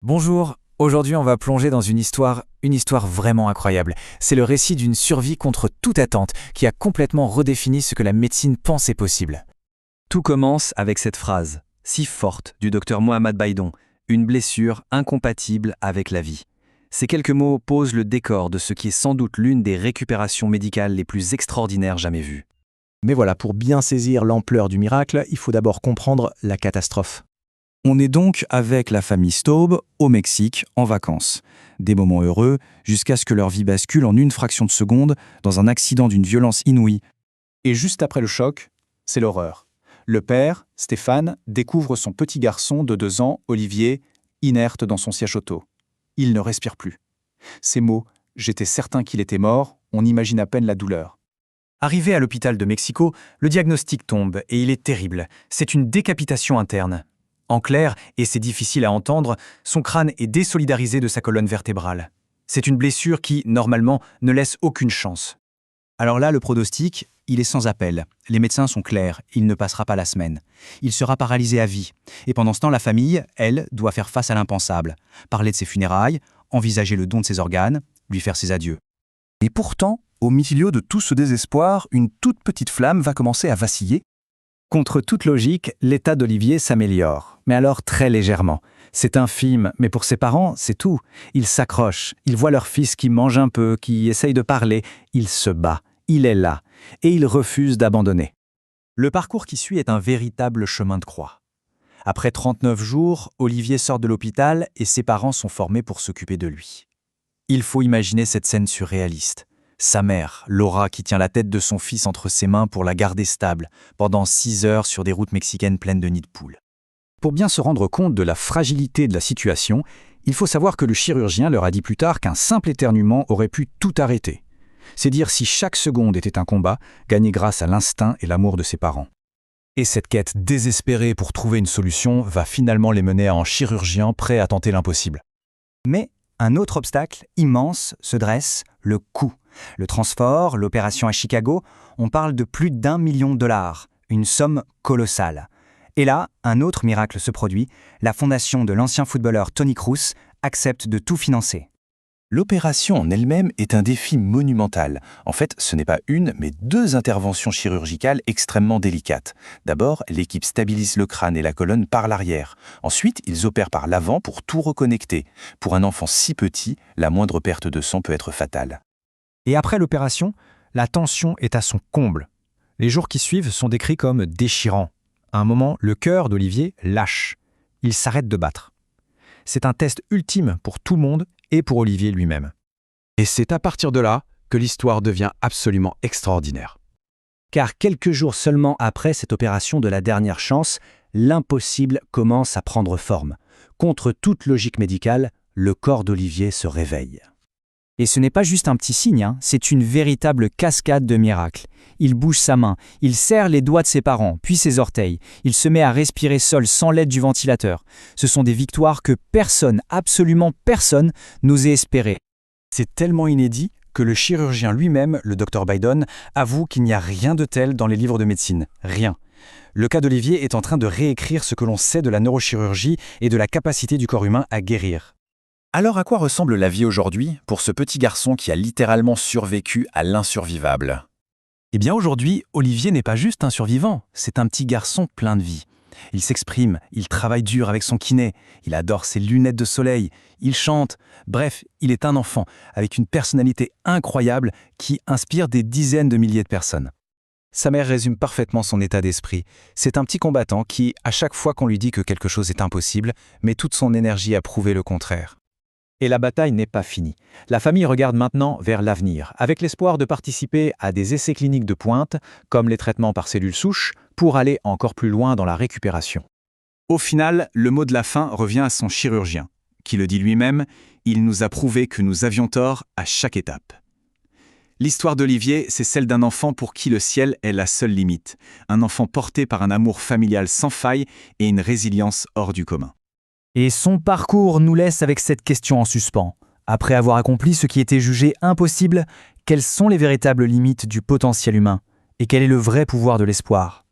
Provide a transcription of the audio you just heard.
Bonjour, aujourd'hui on va plonger dans une histoire vraiment incroyable. C'est le récit d'une survie contre toute attente qui a complètement redéfini ce que la médecine pensait possible. Tout commence avec cette phrase, si forte, du docteur Mohamed Baïdon, une blessure incompatible avec la vie. Ces quelques mots posent le décor de ce qui est sans doute l'une des récupérations médicales les plus extraordinaires jamais vues. Mais voilà, pour bien saisir l'ampleur du miracle, il faut d'abord comprendre la catastrophe. On est donc avec la famille Staub au Mexique en vacances. Des moments heureux jusqu'à ce que leur vie bascule en une fraction de seconde dans un accident d'une violence inouïe. Et juste après le choc, c'est l'horreur. Le père, Stéphane, découvre son petit garçon de 2 ans, Olivier, inerte dans son siège auto. Il ne respire plus. Ces mots, j'étais certain qu'il était mort, on imagine à peine la douleur. Arrivé à l'hôpital de Mexico, le diagnostic tombe et il est terrible. C'est une décapitation interne. En clair, et c'est difficile à entendre, son crâne est désolidarisé de sa colonne vertébrale. C'est une blessure qui, normalement, ne laisse aucune chance. Alors là, le pronostic, il est sans appel. Les médecins sont clairs, il ne passera pas la semaine. Il sera paralysé à vie. Et pendant ce temps, la famille, elle, doit faire face à l'impensable. Parler de ses funérailles, envisager le don de ses organes, lui faire ses adieux. Et pourtant, au milieu de tout ce désespoir, une toute petite flamme va commencer à vaciller. Contre toute logique, l'état d'Olivier s'améliore, mais alors très légèrement. C'est infime, mais pour ses parents, c'est tout. Ils s'accrochent, ils voient leur fils qui mange un peu, qui essaye de parler, il se bat, il est là, et il refuse d'abandonner. Le parcours qui suit est un véritable chemin de croix. Après 39 jours, Olivier sort de l'hôpital et ses parents sont formés pour s'occuper de lui. Il faut imaginer cette scène surréaliste. Sa mère, Laura, qui tient la tête de son fils entre ses mains pour la garder stable pendant 6 heures sur des routes mexicaines pleines de nids de poules. Pour bien se rendre compte de la fragilité de la situation, il faut savoir que le chirurgien leur a dit plus tard qu'un simple éternuement aurait pu tout arrêter. C'est dire si chaque seconde était un combat, gagné grâce à l'instinct et l'amour de ses parents. Et cette quête désespérée pour trouver une solution va finalement les mener à un chirurgien prêt à tenter l'impossible. Mais un autre obstacle immense se dresse, le coût. Le transport, l'opération à Chicago, on parle de plus d'1 million de dollars, une somme colossale. Et là, un autre miracle se produit, la fondation de l'ancien footballeur Tony Cruz accepte de tout financer. L'opération en elle-même est un défi monumental. En fait, ce n'est pas une, mais 2 interventions chirurgicales extrêmement délicates. D'abord, l'équipe stabilise le crâne et la colonne par l'arrière. Ensuite, ils opèrent par l'avant pour tout reconnecter. Pour un enfant si petit, la moindre perte de sang peut être fatale. Et après l'opération, la tension est à son comble. Les jours qui suivent sont décrits comme déchirants. À un moment, le cœur d'Olivier lâche. Il s'arrête de battre. C'est un test ultime pour tout le monde et pour Olivier lui-même. Et c'est à partir de là que l'histoire devient absolument extraordinaire. Car quelques jours seulement après cette opération de la dernière chance, l'impossible commence à prendre forme. Contre toute logique médicale, le corps d'Olivier se réveille. Et ce n'est pas juste un petit signe, c'est une véritable cascade de miracles. Il bouge sa main, il serre les doigts de ses parents, puis ses orteils. Il se met à respirer seul sans l'aide du ventilateur. Ce sont des victoires que personne, absolument personne, n'osait espérer. C'est tellement inédit que le chirurgien lui-même, le Dr Baïdon, avoue qu'il n'y a rien de tel dans les livres de médecine. Rien. Le cas d'Olivier est en train de réécrire ce que l'on sait de la neurochirurgie et de la capacité du corps humain à guérir. Alors à quoi ressemble la vie aujourd'hui pour ce petit garçon qui a littéralement survécu à l'insurvivable ? Eh bien aujourd'hui, Olivier n'est pas juste un survivant, c'est un petit garçon plein de vie. Il s'exprime, il travaille dur avec son kiné, il adore ses lunettes de soleil, il chante. Bref, il est un enfant avec une personnalité incroyable qui inspire des dizaines de milliers de personnes. Sa mère résume parfaitement son état d'esprit. C'est un petit combattant qui, à chaque fois qu'on lui dit que quelque chose est impossible, met toute son énergie à prouver le contraire. Et la bataille n'est pas finie. La famille regarde maintenant vers l'avenir, avec l'espoir de participer à des essais cliniques de pointe, comme les traitements par cellules souches, pour aller encore plus loin dans la récupération. Au final, le mot de la fin revient à son chirurgien, qui le dit lui-même, « Il nous a prouvé que nous avions tort à chaque étape ». L'histoire d'Olivier, c'est celle d'un enfant pour qui le ciel est la seule limite, un enfant porté par un amour familial sans faille et une résilience hors du commun. Et son parcours nous laisse avec cette question en suspens. Après avoir accompli ce qui était jugé impossible, quelles sont les véritables limites du potentiel humain ? Et quel est le vrai pouvoir de l'espoir ?